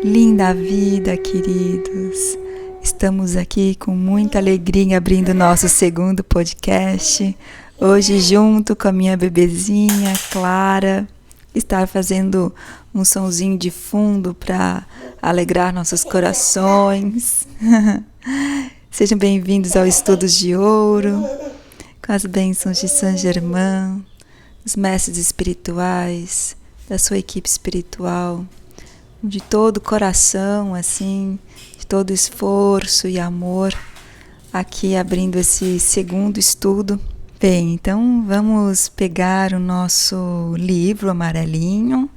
Linda vida, queridos! Estamos aqui com muita alegria abrindo nosso segundo podcast. Hoje junto com a minha bebezinha, Clara, estar fazendo um sonzinho de fundo para alegrar nossos corações. Sejam bem-vindos ao Estudos de Ouro, com as bênçãos de Saint Germain, os mestres espirituais, da sua equipe espiritual, de todo o coração, assim, de todo esforço e amor, aqui abrindo esse segundo estudo. Bem, então vamos pegar o nosso livro amarelinho,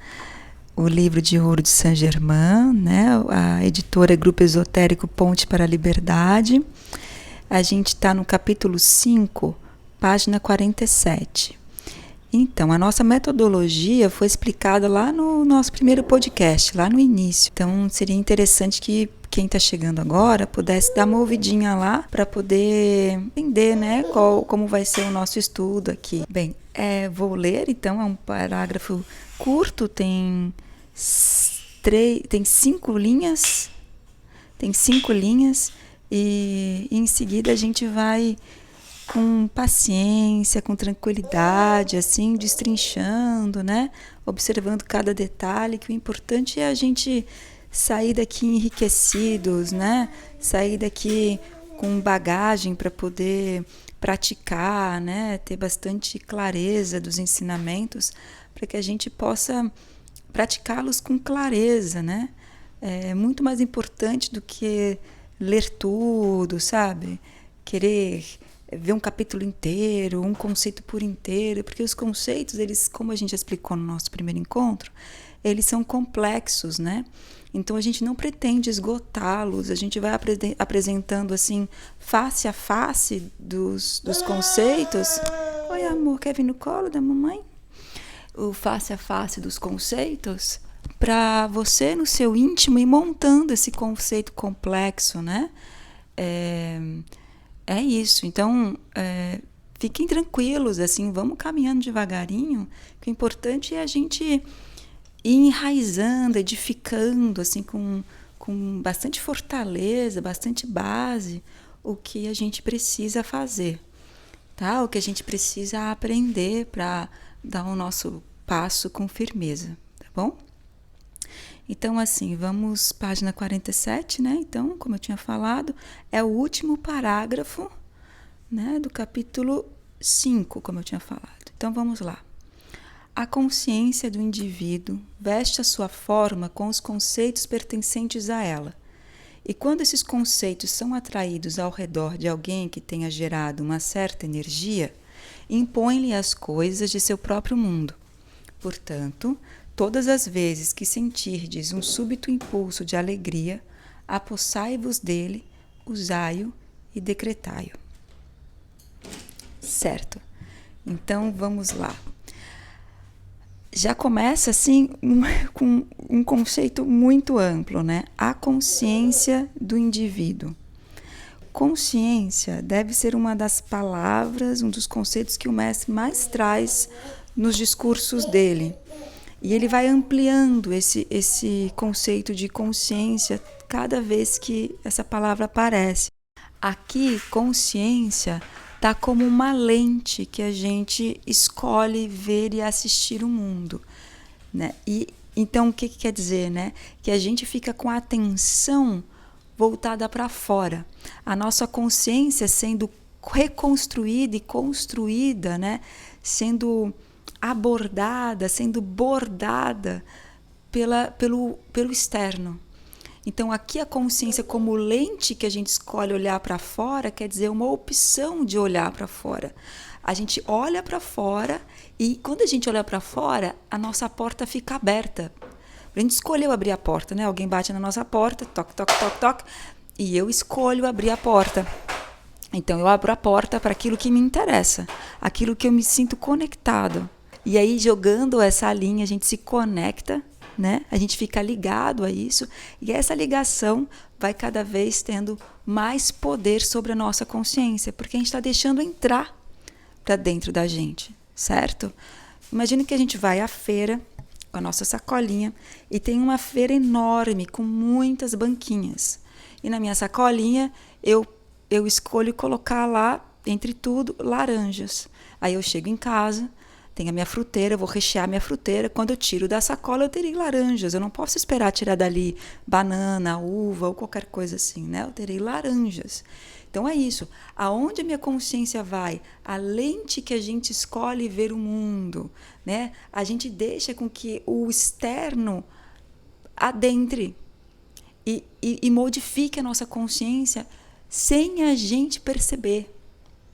o livro de ouro de Saint Germain, né? A editora Grupo Esotérico Ponte para a Liberdade. A gente está no capítulo 5, página 47. Então, a nossa metodologia foi explicada lá no nosso primeiro podcast, lá no início. Então, seria interessante que quem está chegando agora pudesse dar uma ouvidinha lá para poder entender, né, como vai ser o nosso estudo aqui. Bem, vou ler, então, é um parágrafo curto, tem 5 linhas, e em seguida a gente vai com paciência, com tranquilidade, assim, destrinchando, né? Observando cada detalhe, que o importante é a gente sair daqui enriquecidos, né? Sair daqui com bagagem para poder praticar, né? Ter bastante clareza dos ensinamentos, para que a gente possa praticá-los com clareza, né? É muito mais importante do que ler tudo, sabe? Querer ver um capítulo inteiro, um conceito por inteiro, porque os conceitos, eles, como a gente explicou no nosso primeiro encontro, eles são complexos, né? Então a gente não pretende esgotá-los, a gente vai apresentando assim, face a face dos conceitos. Oi, amor, quer vir no colo da mamãe? O face a face dos conceitos, para você, no seu íntimo, ir montando esse conceito complexo, né? É isso, então fiquem tranquilos, assim, vamos caminhando devagarinho, que o importante é a gente ir enraizando, edificando, assim, com bastante fortaleza, bastante base, o que a gente precisa fazer, tá? O que a gente precisa aprender para dar o nosso passo com firmeza, tá bom? Então, assim, vamos, página 47, né? Então, como eu tinha falado, é o último parágrafo, né, do capítulo 5, como eu tinha falado. Então, vamos lá. A consciência do indivíduo veste a sua forma com os conceitos pertencentes a ela. E quando esses conceitos são atraídos ao redor de alguém que tenha gerado uma certa energia, impõe-lhe as coisas de seu próprio mundo. Portanto, todas as vezes que sentirdes um súbito impulso de alegria, apossai-vos dele, usai-o e decretai-o. Certo? Então, vamos lá. Já começa, assim, com um conceito muito amplo, né? A consciência do indivíduo. Consciência deve ser uma das palavras, um dos conceitos que o mestre mais traz nos discursos dele. E ele vai ampliando esse conceito de consciência cada vez que essa palavra aparece. Aqui, consciência está como uma lente que a gente escolhe ver e assistir o mundo, né? E então, o que quer dizer, né? Que a gente fica com a atenção voltada para fora. A nossa consciência sendo reconstruída e construída, né? Sendo abordada, sendo bordada pelo externo. Então, aqui a consciência como lente que a gente escolhe olhar para fora, quer dizer, uma opção de olhar para fora. A gente olha para fora e, quando a gente olha para fora, a nossa porta fica aberta. A gente escolheu abrir a porta, né? Alguém bate na nossa porta, toque, toque, toque, toque, e eu escolho abrir a porta. Então, eu abro a porta para aquilo que me interessa, aquilo que eu me sinto conectado. E aí, jogando essa linha, a gente se conecta, né? A gente fica ligado a isso, e essa ligação vai cada vez tendo mais poder sobre a nossa consciência, porque a gente está deixando entrar para dentro da gente, certo? Imagina que a gente vai à feira, com a nossa sacolinha, e tem uma feira enorme com muitas banquinhas. E na minha sacolinha eu escolho colocar lá, entre tudo, laranjas. Aí eu chego em casa, tenho a minha fruteira, eu vou rechear minha fruteira. Quando eu tiro da sacola, eu terei laranjas. Eu não posso esperar tirar dali banana, uva ou qualquer coisa assim, né? Eu terei laranjas. Então é isso. Aonde a minha consciência vai? A lente que a gente escolhe ver o mundo, né? A gente deixa com que o externo adentre e modifique a nossa consciência sem a gente perceber.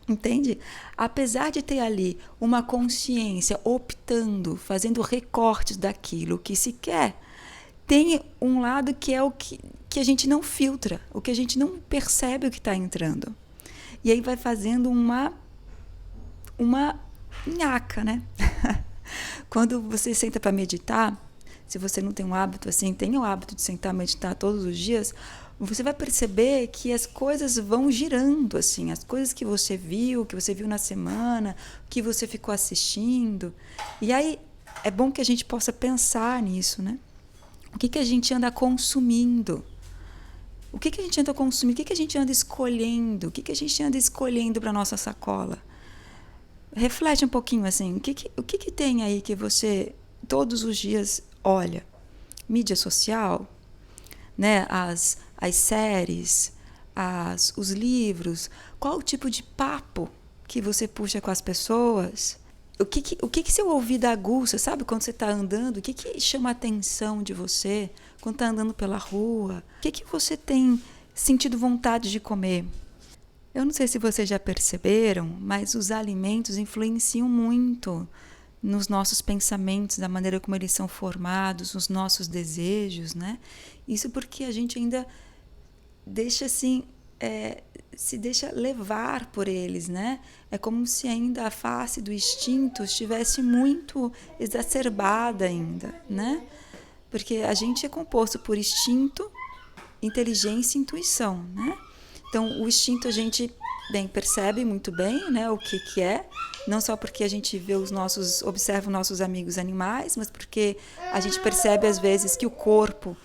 Entende? Apesar de ter ali uma consciência optando, fazendo recortes daquilo que se quer, tem um lado que é o que a gente não filtra, o que a gente não percebe o que está entrando. E aí vai fazendo uma nhaca, né? Quando você senta para meditar, se você não tem um hábito assim, tem o hábito de sentar e meditar todos os dias, você vai perceber que as coisas vão girando, assim, as coisas que você viu na semana, que você ficou assistindo. E aí é bom que a gente possa pensar nisso, né? O que a gente anda consumindo? O que a gente anda consumindo? O que a gente anda escolhendo? O que a gente anda escolhendo para nossa sacola? Reflete um pouquinho assim, o que tem aí que você todos os dias olha? Mídia social, né? As séries, os livros, qual o tipo de papo que você puxa com as pessoas? O que seu ouvido aguça, sabe? Quando você está andando, o que chama a atenção de você quando está andando pela rua? O que você tem sentido vontade de comer? Eu não sei se vocês já perceberam, mas os alimentos influenciam muito nos nossos pensamentos, da maneira como eles são formados, nos nossos desejos, né? Isso porque a gente ainda deixa assim, se deixa levar por eles, né? É como se ainda a face do instinto estivesse muito exacerbada ainda, né? Porque a gente é composto por instinto, inteligência e intuição, né? Então, o instinto a gente percebe muito bem, né, o que é, não só porque a gente observa os nossos amigos animais, mas porque a gente percebe às vezes que o corpo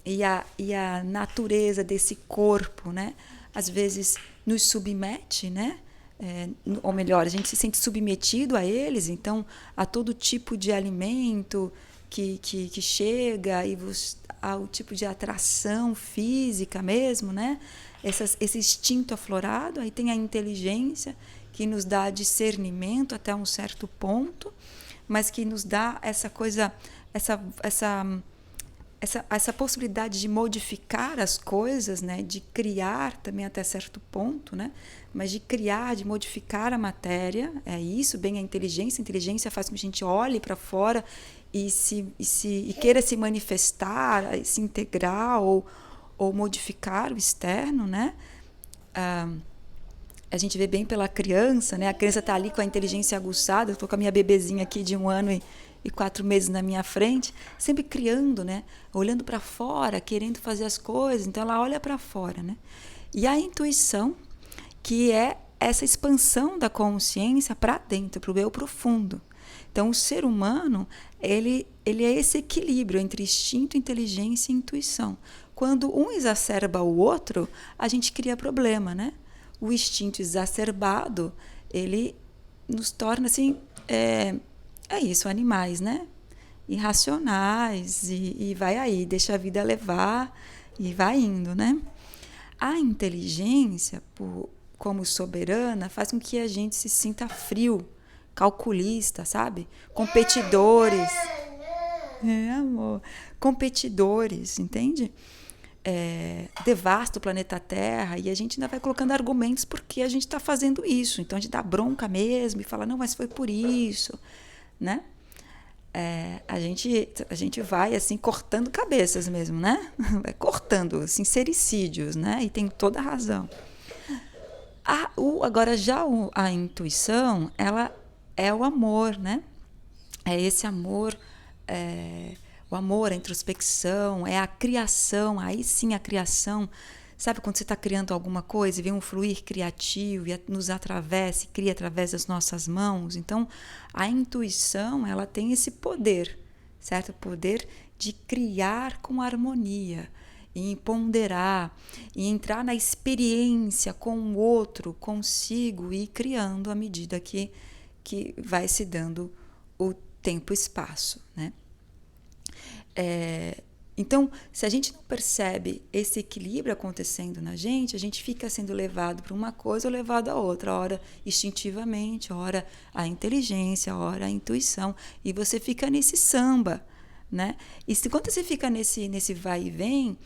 e a natureza desse corpo, né, às vezes nos submete, né, ou melhor, a gente se sente submetido a eles, então a todo tipo de alimento que chega e ao tipo de atração física mesmo, né? Esse instinto aflorado, aí tem a inteligência que nos dá discernimento até um certo ponto, mas que nos dá essa coisa, essa possibilidade de modificar as coisas, né? De criar também até certo ponto, né? Mas de criar, de modificar a matéria, é isso, bem a inteligência. A inteligência faz com que a gente olhe para fora e queira se manifestar, se integrar ou modificar o externo, né? A gente vê bem pela criança, né? A criança está ali com a inteligência aguçada. Eu estou com a minha bebezinha aqui de 1 ano e 4 meses na minha frente, sempre criando, né? Olhando para fora, querendo fazer as coisas. Então ela olha para fora, né? E a intuição, que é essa expansão da consciência para dentro, para o eu profundo. Então o ser humano, ele é esse equilíbrio entre instinto, inteligência e intuição. Quando um exacerba o outro, a gente cria problema, né? O instinto exacerbado, ele nos torna assim, isso, animais, né? Irracionais e vai aí, deixa a vida levar e vai indo, né? A inteligência, como soberana, faz com que a gente se sinta frio, calculista, sabe? Competidores. Amor. Competidores, entende? Devasta o planeta Terra e a gente ainda vai colocando argumentos porque a gente está fazendo isso. Então a gente dá bronca mesmo e fala, não, mas foi por isso, né? A gente vai assim cortando cabeças mesmo, né? Vai cortando sincericídios, né? E tem toda a razão. Agora já a intuição, ela é o amor, né? É esse amor, o amor, a introspecção, é a criação, aí sim a criação. Sabe quando você está criando alguma coisa e vem um fluir criativo e nos atravessa e cria através das nossas mãos? Então, a intuição, ela tem esse poder, certo? O poder de criar com harmonia, em ponderar, e entrar na experiência com o outro, consigo, e ir criando à medida que vai se dando o tempo e espaço, né? Então, se a gente não percebe esse equilíbrio acontecendo na gente, a gente fica sendo levado para uma coisa ou levado a outra, ora instintivamente, ora a inteligência, ora a intuição, e você fica nesse samba, né? E quando você fica nesse vai e vem,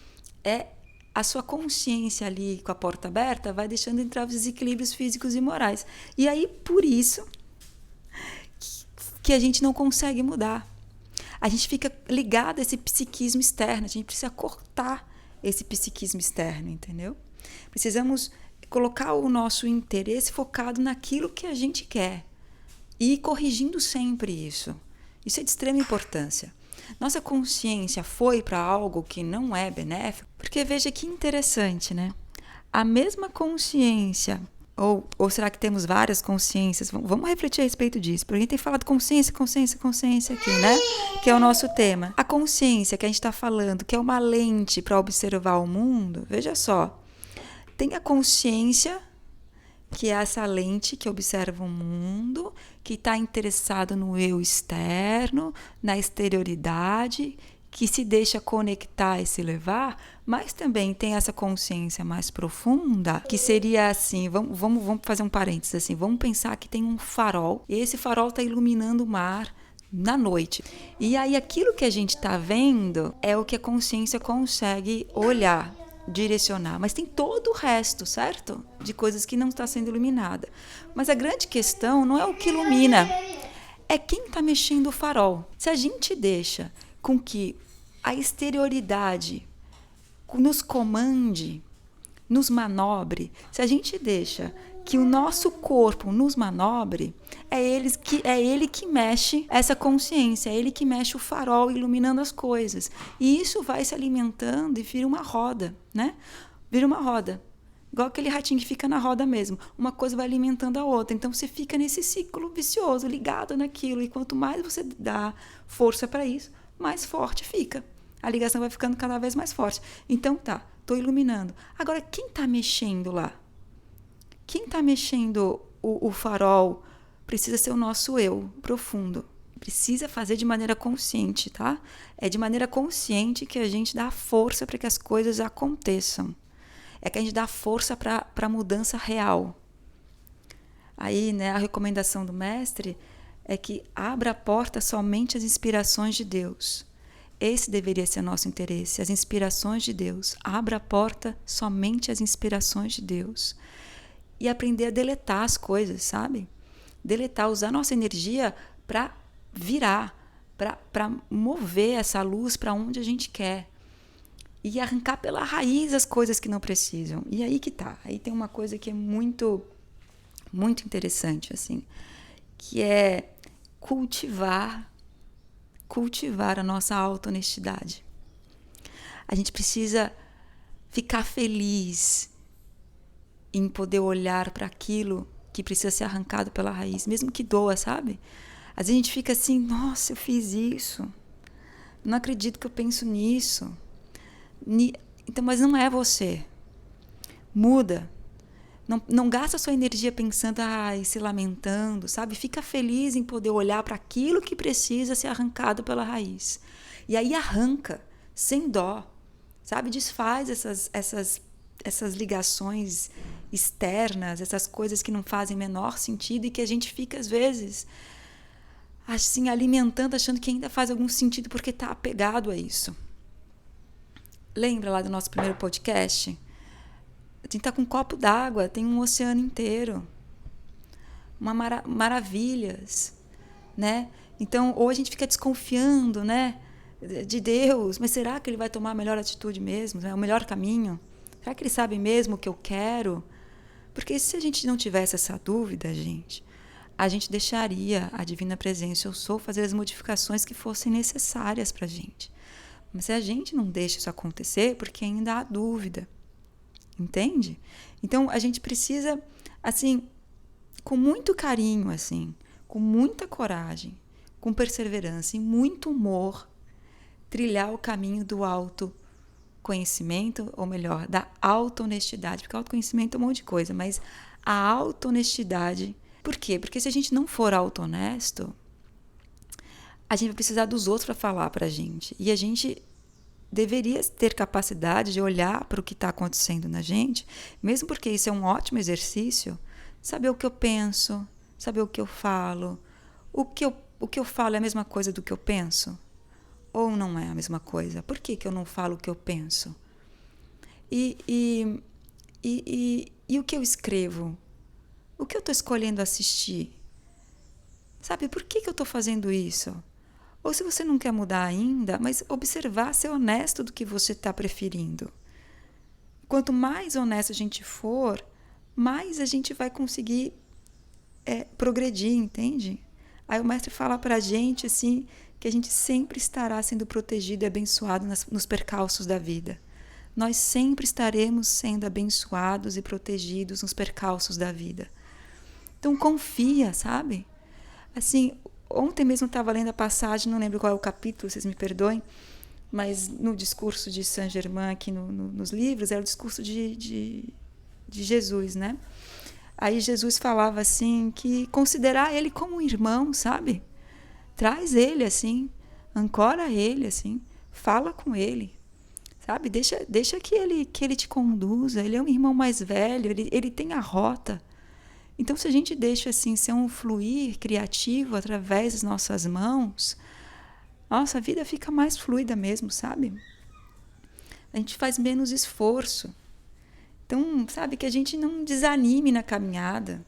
a sua consciência ali com a porta aberta vai deixando entrar os desequilíbrios físicos e morais. E aí, por isso que a gente não consegue mudar. A gente fica ligado a esse psiquismo externo, a gente precisa cortar esse psiquismo externo, entendeu? Precisamos colocar o nosso interesse focado naquilo que a gente quer e ir corrigindo sempre isso. Isso é de extrema importância. Nossa consciência foi para algo que não é benéfico, porque veja que interessante, né? A mesma consciência, ou será que temos várias consciências? Vamos refletir a respeito disso, porque a gente tem falado consciência aqui, né? Que é o nosso tema. A consciência que a gente está falando, que é uma lente para observar o mundo, veja só, tem a consciência, que é essa lente que observa o mundo, que está interessado no eu externo, na exterioridade, que se deixa conectar e se levar, mas também tem essa consciência mais profunda, que seria assim, vamos fazer um parênteses assim, vamos pensar que tem um farol, e esse farol está iluminando o mar na noite. E aí aquilo que a gente está vendo é o que a consciência consegue olhar, direcionar, mas tem todo o resto, certo? De coisas que não está sendo iluminada. Mas a grande questão não é o que ilumina, é quem está mexendo o farol. Se a gente deixa com que a exterioridade nos comande, nos manobre, se a gente deixa que o nosso corpo nos manobre, é ele que mexe essa consciência, é ele que mexe o farol iluminando as coisas. E isso vai se alimentando e vira uma roda, né? Vira uma roda. Igual aquele ratinho que fica na roda mesmo. Uma coisa vai alimentando a outra. Então você fica nesse ciclo vicioso, ligado naquilo. E quanto mais você dá força para isso, mais forte fica. A ligação vai ficando cada vez mais forte. Então tá, estou iluminando. Agora, quem está mexendo lá? Quem está mexendo o farol precisa ser o nosso eu profundo. Precisa fazer de maneira consciente, tá? É de maneira consciente que a gente dá força para que as coisas aconteçam. É que a gente dá força para a mudança real. Aí, né, a recomendação do mestre é que abra a porta somente às inspirações de Deus. Esse deveria ser o nosso interesse, as inspirações de Deus. Abra a porta somente às inspirações de Deus. E aprender a deletar as coisas, sabe? Deletar, usar nossa energia para virar, para mover essa luz para onde a gente quer. E arrancar pela raiz as coisas que não precisam. E aí que tá. Aí tem uma coisa que é muito, muito interessante, assim, que é cultivar a nossa auto-honestidade. A gente precisa ficar feliz em poder olhar para aquilo que precisa ser arrancado pela raiz, mesmo que doa, sabe? Às vezes a gente fica assim, nossa, eu fiz isso. Não acredito que eu penso nisso. Então, mas não é você. Muda. Não gasta sua energia pensando, se lamentando, sabe? Fica feliz em poder olhar para aquilo que precisa ser arrancado pela raiz. E aí arranca, sem dó, sabe? Desfaz essas ligações externas, essas coisas que não fazem menor sentido e que a gente fica, às vezes, assim, alimentando, achando que ainda faz algum sentido porque está apegado a isso. Lembra lá do nosso primeiro podcast? A gente está com um copo d'água, tem um oceano inteiro. Maravilhas, né? Então, ou a gente fica desconfiando, né, de Deus, mas será que ele vai tomar a melhor atitude mesmo? É o melhor caminho? Será que ele sabe mesmo o que eu quero? Porque se a gente não tivesse essa dúvida, a gente deixaria a Divina Presença, eu sou, fazer as modificações que fossem necessárias para a gente. Mas se a gente não deixa isso acontecer, porque ainda há dúvida. Entende? Então, a gente precisa, assim, com muito carinho, assim, com muita coragem, com perseverança e muito humor, trilhar o caminho do autoconhecimento, ou melhor, da auto-honestidade, porque autoconhecimento é um monte de coisa, mas a auto-honestidade. Por quê? Porque se a gente não for auto-honesto, a gente vai precisar dos outros para falar para a gente. E a gente deveria ter capacidade de olhar para o que está acontecendo na gente, mesmo porque isso é um ótimo exercício, saber o que eu penso, saber o que eu falo. O que eu falo é a mesma coisa do que eu penso? Ou não é a mesma coisa? Por que eu não falo o que eu penso? E o que eu escrevo? O que eu estou escolhendo assistir? Sabe, por que eu estou fazendo isso? Ou se você não quer mudar ainda, mas observar, ser honesto do que você está preferindo. Quanto mais honesto a gente for, mais a gente vai conseguir progredir, entende? Aí o mestre fala para a gente assim, que a gente sempre estará sendo protegido e abençoado nos percalços da vida. Nós sempre estaremos sendo abençoados e protegidos nos percalços da vida. Então confia, sabe? Assim, ontem mesmo estava lendo a passagem, não lembro qual é o capítulo, vocês me perdoem, mas no discurso de Saint-Germain, aqui nos livros, era o discurso de Jesus, né? Aí Jesus falava assim, que considerar ele como um irmão, sabe? Traz ele assim, ancora ele assim, fala com ele, sabe? Deixa que ele te conduza, ele é um irmão mais velho, ele tem a rota. Então, se a gente deixa assim ser um fluir criativo através das nossas mãos, nossa vida fica mais fluida mesmo, sabe? A gente faz menos esforço. Então, sabe, que a gente não desanime na caminhada.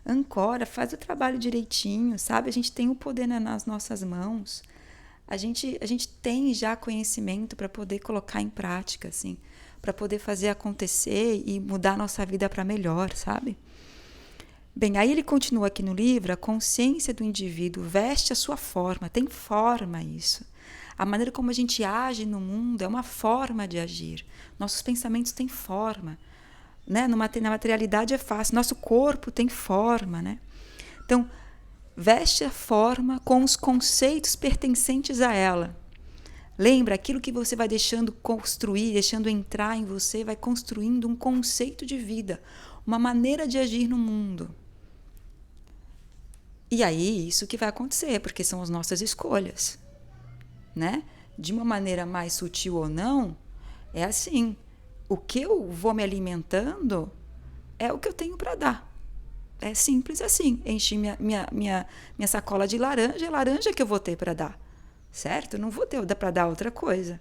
Ancora, faz o trabalho direitinho, sabe? A gente tem o poder nas nossas mãos. A gente tem já conhecimento para poder colocar em prática, assim, para poder fazer acontecer e mudar a nossa vida para melhor, sabe? Bem, aí ele continua aqui no livro, a consciência do indivíduo veste a sua forma, tem forma isso. A maneira como a gente age no mundo é uma forma de agir. Nossos pensamentos têm forma, né? Na materialidade é fácil, nosso corpo tem forma, né? Então, veste a forma com os conceitos pertencentes a ela. Lembra, aquilo que você vai deixando construir, deixando entrar em você, vai construindo um conceito de vida, uma maneira de agir no mundo. E aí, isso que vai acontecer, porque são as nossas escolhas, né? De uma maneira mais sutil ou não, é assim, o que eu vou me alimentando é o que eu tenho para dar. É simples assim, enchi minha sacola de laranja, é laranja que eu vou ter para dar, certo? Não vou ter para dar outra coisa.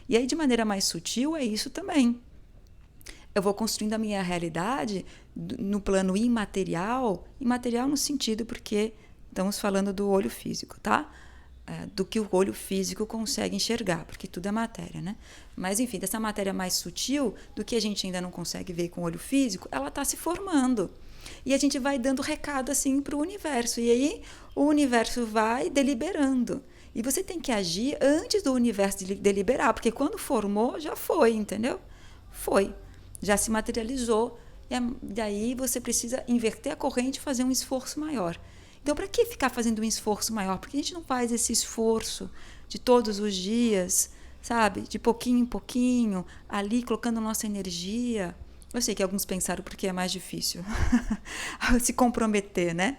E aí, de maneira mais sutil, é isso também. Eu vou construindo a minha realidade no plano imaterial no sentido porque estamos falando do olho físico, tá? Do que o olho físico consegue enxergar, porque tudo é matéria, né? Mas, enfim, dessa matéria mais sutil, do que a gente ainda não consegue ver com o olho físico, ela está se formando. E a gente vai dando recado assim para o universo. E aí o universo vai deliberando. E você tem que agir antes do universo deliberar, porque quando formou, já foi, entendeu? Foi. Já se materializou, e daí você precisa inverter a corrente e fazer um esforço maior. Então, para que ficar fazendo um esforço maior? Porque a gente não faz esse esforço de todos os dias, sabe? De pouquinho em pouquinho, ali colocando nossa energia. Eu sei que alguns pensaram porque é mais difícil se comprometer, né?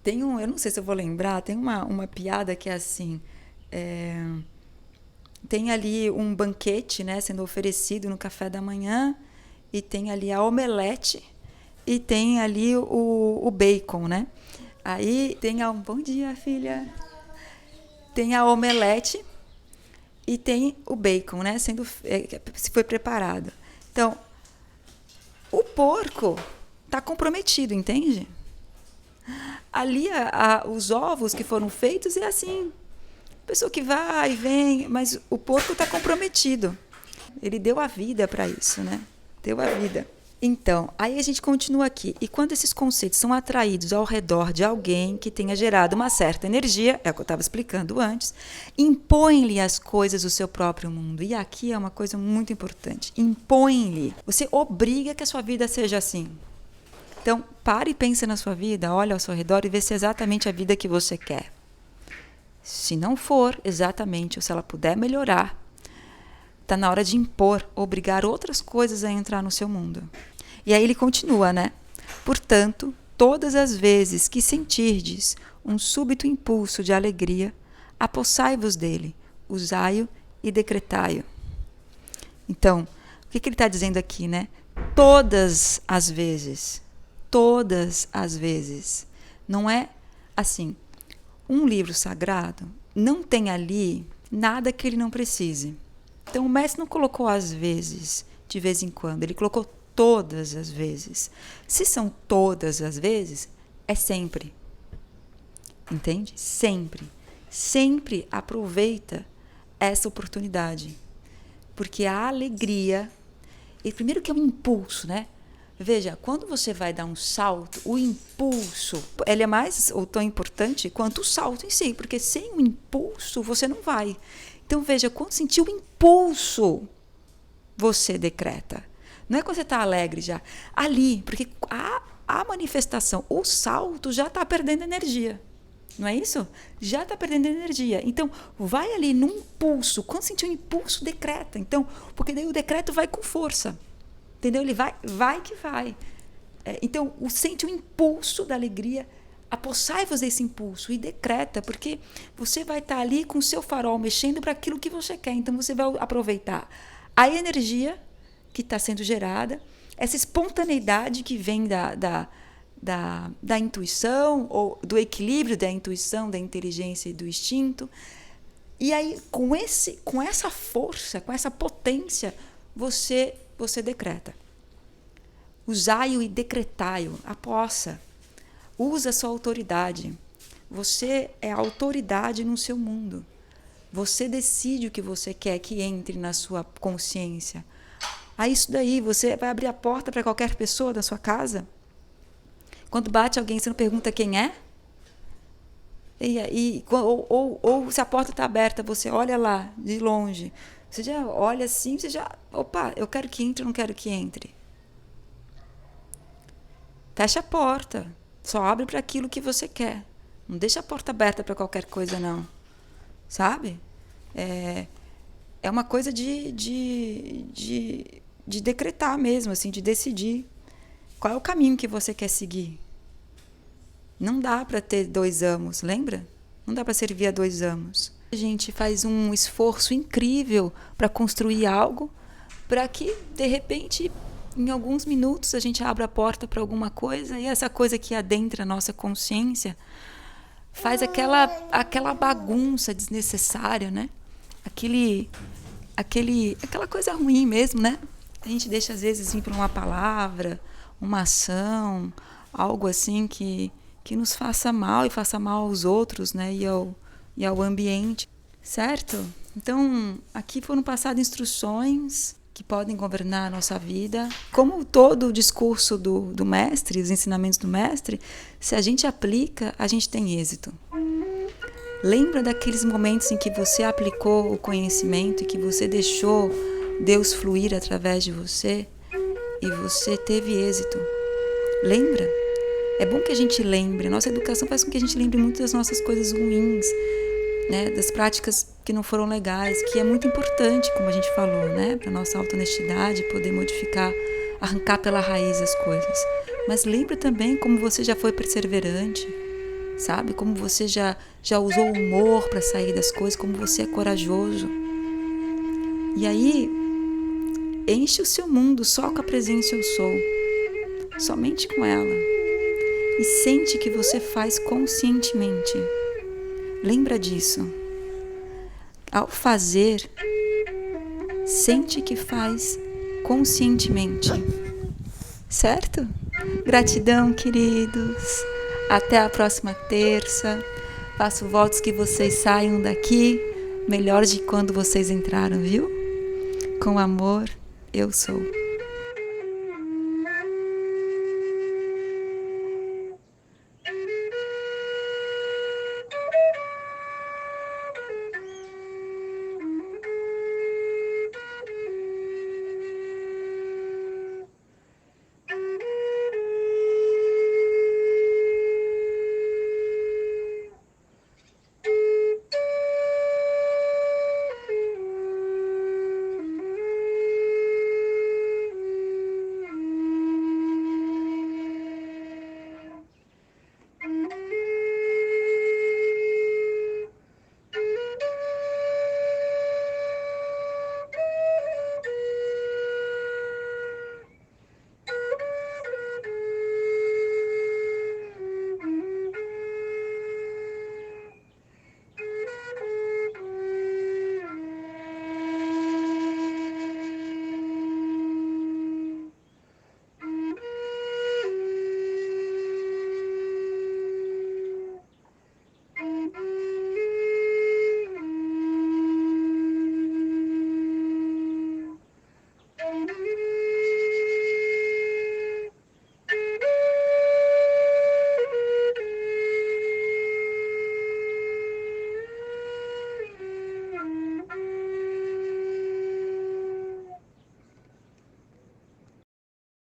Eu não sei se eu vou lembrar, tem uma piada que é assim... Tem ali um banquete, né, sendo oferecido no café da manhã, e tem ali a omelete e tem ali o bacon, né? Aí tem bom dia, filha. Tem a omelete e tem o bacon, né, se foi preparado. Então, o porco está comprometido, entende? Ali os ovos que foram feitos é assim. Pessoa que vai e vem, mas o porco está comprometido. Ele deu a vida para isso, né? Deu a vida. Então, aí a gente continua aqui. E quando esses conceitos são atraídos ao redor de alguém que tenha gerado uma certa energia, é o que eu estava explicando antes, impõe-lhe as coisas do seu próprio mundo. E aqui é uma coisa muito importante. Impõe-lhe. Você obriga que a sua vida seja assim. Então, pare e pense na sua vida, olha ao seu redor e vê se é exatamente a vida que você quer. Se não for exatamente, ou se ela puder melhorar, está na hora de impor, obrigar outras coisas a entrar no seu mundo. E aí ele continua, né? Portanto, todas as vezes que sentirdes um súbito impulso de alegria, apossai-vos dele, usai-o e decretai-o. Então, o que ele está dizendo aqui, né? Todas as vezes. Não é assim, um livro sagrado não tem ali nada que ele não precise. Então o mestre não colocou às vezes, de vez em quando, ele colocou todas as vezes. Se são todas as vezes, é sempre. Entende? Sempre. Sempre aproveita essa oportunidade. Porque a alegria, e primeiro que é um impulso, né? Veja, quando você vai dar um salto, o impulso, ele é mais ou tão importante quanto o salto em si, porque sem o impulso você não vai. Então veja, quando sentir o impulso, você decreta. Não é quando você está alegre já. Ali, porque a manifestação, o salto já está perdendo energia. Não é isso? Já está perdendo energia. Então, vai ali num impulso. Quando sentir o impulso, decreta. Então, porque daí o decreto vai com força. Entendeu? Ele vai que vai. Então, sente o impulso da alegria, apossai-vos desse impulso e decreta, porque você vai estar ali com o seu farol mexendo para aquilo que você quer. Então, você vai aproveitar a energia que está sendo gerada, essa espontaneidade que vem da intuição, ou do equilíbrio da intuição, da inteligência e do instinto. E aí, com essa força, com essa potência, você decreta. Usai-o e decretai-o. Apossa. Usa a sua autoridade. Você é a autoridade no seu mundo. Você decide o que você quer que entre na sua consciência. Aí isso daí, você vai abrir a porta para qualquer pessoa da sua casa? Quando bate alguém, você não pergunta quem é? Ou se a porta está aberta, você olha lá, de longe. Você já olha assim, opa, eu quero que entre, eu não quero que entre. Fecha a porta. Só abre para aquilo que você quer. Não deixa a porta aberta para qualquer coisa, não. Sabe? É uma coisa de decretar mesmo, assim, de decidir qual é o caminho que você quer seguir. Não dá para ter 2 amos, lembra? Não dá para servir a 2 amos. A gente faz um esforço incrível para construir algo, para que, de repente, em alguns minutos, a gente abra a porta para alguma coisa e essa coisa que adentra a nossa consciência faz aquela bagunça desnecessária, né? Aquela coisa ruim mesmo, né? A gente deixa, às vezes, vir por uma palavra, uma ação, algo assim que nos faça mal e faça mal aos outros, né? E ao ambiente, certo? Então, aqui foram passadas instruções que podem governar a nossa vida. Como todo o discurso do mestre, os ensinamentos do mestre, se a gente aplica, a gente tem êxito. Lembra daqueles momentos em que você aplicou o conhecimento e que você deixou Deus fluir através de você e você teve êxito. Lembra? É bom que a gente lembre. Nossa educação faz com que a gente lembre muito das nossas coisas ruins, né? Das práticas que não foram legais, que é muito importante, como a gente falou, né? Para a nossa auto-honestidade, poder modificar, arrancar pela raiz as coisas. Mas lembra também como você já foi perseverante, sabe? Como você já usou o humor para sair das coisas, como você é corajoso. E aí, enche o seu mundo só com a presença eu sou. Somente com ela. E sente que você faz conscientemente. Lembra disso. Ao fazer, sente que faz conscientemente. Certo? Gratidão, queridos. Até a próxima terça. Faço votos que vocês saiam daqui melhor de quando vocês entraram, viu? Com amor, eu sou.